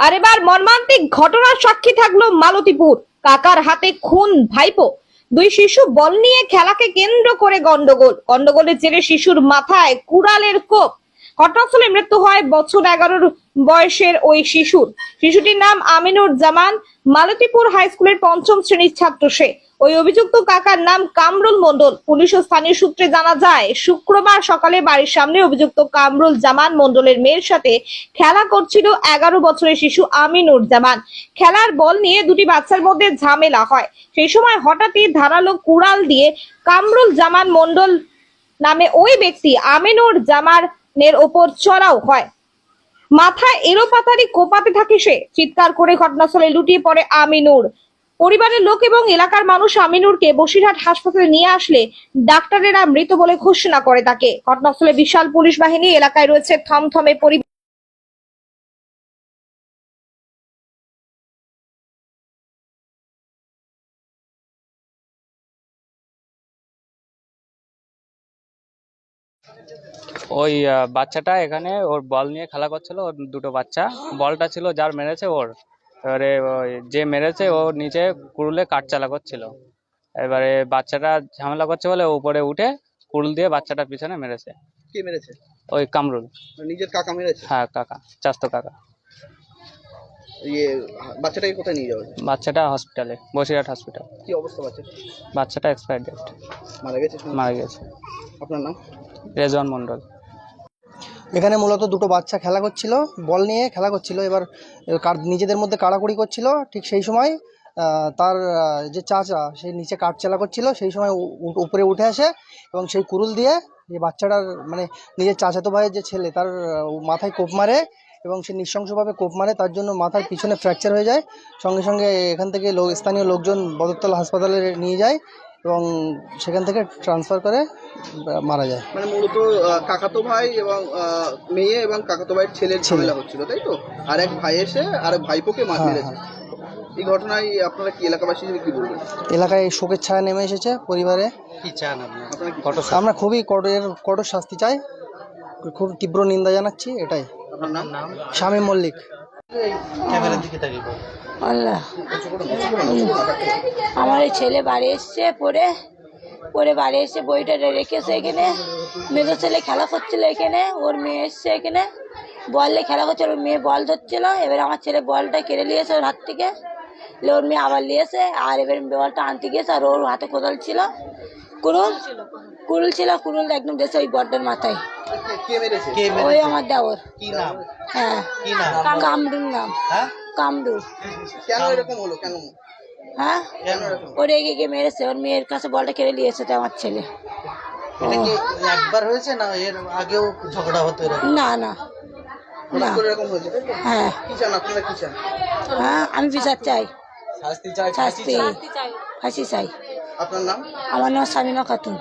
আর এবার মর্মান্তিক ঘটনার সাক্ষী থাকলো মালতীপুর। কাকার হাতে খুন ভাইপো। দুই শিশু বল নিয়ে খেলাকে কেন্দ্র করে গন্ডগোলের জেরে শিশুর মাথায় কুড়ালের কোপ। ঘটনাস্থলে মৃত্যু হয় বছর 11 বয়সের ওই শিশুটির নাম আমিনুর জামান। মালতীপুর হাই স্কুলের 5ম শ্রেণীর ছাত্র সে। ওই অভিযুক্ত কাকার নাম কামরুল মণ্ডল। পুলিশ ও স্থানীয় সূত্রে জানা যায়, শুক্রবার সকালে বাড়ির সামনে অভিযুক্ত কামরুল জামান মণ্ডলের মেয়ের সাথে খেলা করছিল 11 বছরের শিশু আমিনুর জামান। খেলার বল নিয়ে দুটি বাচ্চার মধ্যে ঝামেলা হয়। সেই সময় হঠাৎই ধারালো কুড়াল দিয়ে কামরুল জামান মণ্ডল নামে ওই ব্যক্তি আমিনুর জামানের ওপর চড়াও হয়। মাথায় এলোপাতাড়ি কোপাতে থাকে সে। চিৎকার করে ঘটনাস্থলে লুটিয়ে পড়ে আমিনুর। পরিবারের লোক এবং এলাকার মানুষ আমিনুরকে বসিরহাট হাসপাতালে নিয়ে আসলে ডাক্তারেরা মৃত বলে ঘোষণা করে তাকে। ঘটনাস্থলে বিশাল পুলিশ বাহিনী, এলাকায় রয়েছে থমথমে পরিবেশ। ওই বাচ্চাটা এখানে ওর বল নিয়ে খেলা করছিল। ওর দুটো বাচ্চা, বলটা ছিল যার মেরেছে ওর। এবারে ওই যে মেরেছে ও নিচে কুড়ুলে কাঠ চালা করছিল। এবারে বাচ্চাটা ঝামেলা করছে বলে উপরে উঠে কুড়ুল দিয়ে বাচ্চাটা পিছনে মেরেছে। কে মেরেছে? ওই কামরুল। নিজের কাকা মেরেছে? হ্যাঁ, কাকা, চাস্তো কাকা। ইয়ে, বাচ্চাটাকে কোথায় নিয়ে যাওয়া হয়েছে? বাচ্চাটা হসপিটালে, বসিরহাট হসপিটাল। কি অবস্থা বাচ্চাটা? বাচ্চাটা এক্সপায়ার ডেট, মারা গেছে? মারা গেছে। আপনার নাম? রেজওয়ান মণ্ডল। এখানে মূলত দুটো বাচ্চা খেলা করছিল, বল নিয়ে খেলা করছিল। এবার নিজেদের মধ্যে কাড়াকুড়ি করছিল। ঠিক সেই সময় তার যে চাচা সে নিচে কাঠ চালা করছিল, সেই সময় উপরে উঠে আসে এবং সেই কুড়ুল দিয়ে যে বাচ্চাটার মানে নিজের চাচাতো ভাইয়ের যে ছেলে তার মাথায় কোপ মারে এবং সে নৃশংসভাবে কোপ মারে। তার জন্য মাথার পিছনে ফ্র্যাকচার হয়ে যায়। সঙ্গে সঙ্গে এখান থেকে স্থানীয় লোকজন বদরতলা হাসপাতালে নিয়ে যায় এবং সেখান থেকে ট্রান্সফার করে মারা যায়। মানে মূলত কাকাতো ভাই এবং মেয়ে এবং কাকাতো ভাইয়ের ছেলের ঝামেলা হচ্ছিল, তাই তো? আর এক ভাই এসে আর এক ভাইপোকে মেরেছে। এই ঘটনায় আপনারা কি এলাকাবাসী হিসেবে কি বলবেন? এলাকায় শোকের ছায়া নেমে এসেছে পরিবারে। কি চান আপনারা? আমরা খুবই কঠোর শাস্তি চাই, খুব তীব্র নিন্দা জানাচ্ছি। এটাই। আপনার নাম? শামীম মল্লিক। আল্লাহ, আমার এই ছেলে বাড়ি এসছে পরে বাড়ি এসে বইটা রেখেছে এখানে। মেজো ছেলে খেলা করছিল এখানে, ওর মেয়ে এসছে এখানে বলে খেলা করছিল। ওর মেয়ে বল ধরছিল, এবার আমার ছেলে বলটা কেড়ে নিয়েছে ওর হাত থেকে। ওর মেয়ে আবার নিয়েছে, আর এবার বলটা আনতে গিয়েছে। আর ওর হাতে কোদাল ছিল, কুড়ুল ছিল, কুড়ুল একদম দেশে ওই বড্ডের মাথায়। ওই আমার দেওর। হ্যাঁ, কামরুল নাম। কামরুল। কেন এরকম হলো? কেন? হ্যাঁ, ও রেগে গিয়ে মেরেছে। ওর মেয়ের কাছে বলটা কেড়ে নিয়েছে আমার ছেলে। একবার হয়েছে না এর আগেও ঝগড়া হতো? না না না। হ্যাঁ, হ্যাঁ, আমি বিচার চাই, ফাঁসি চাই। আপনার নাম? আমার নাম শামিমা খাতুন।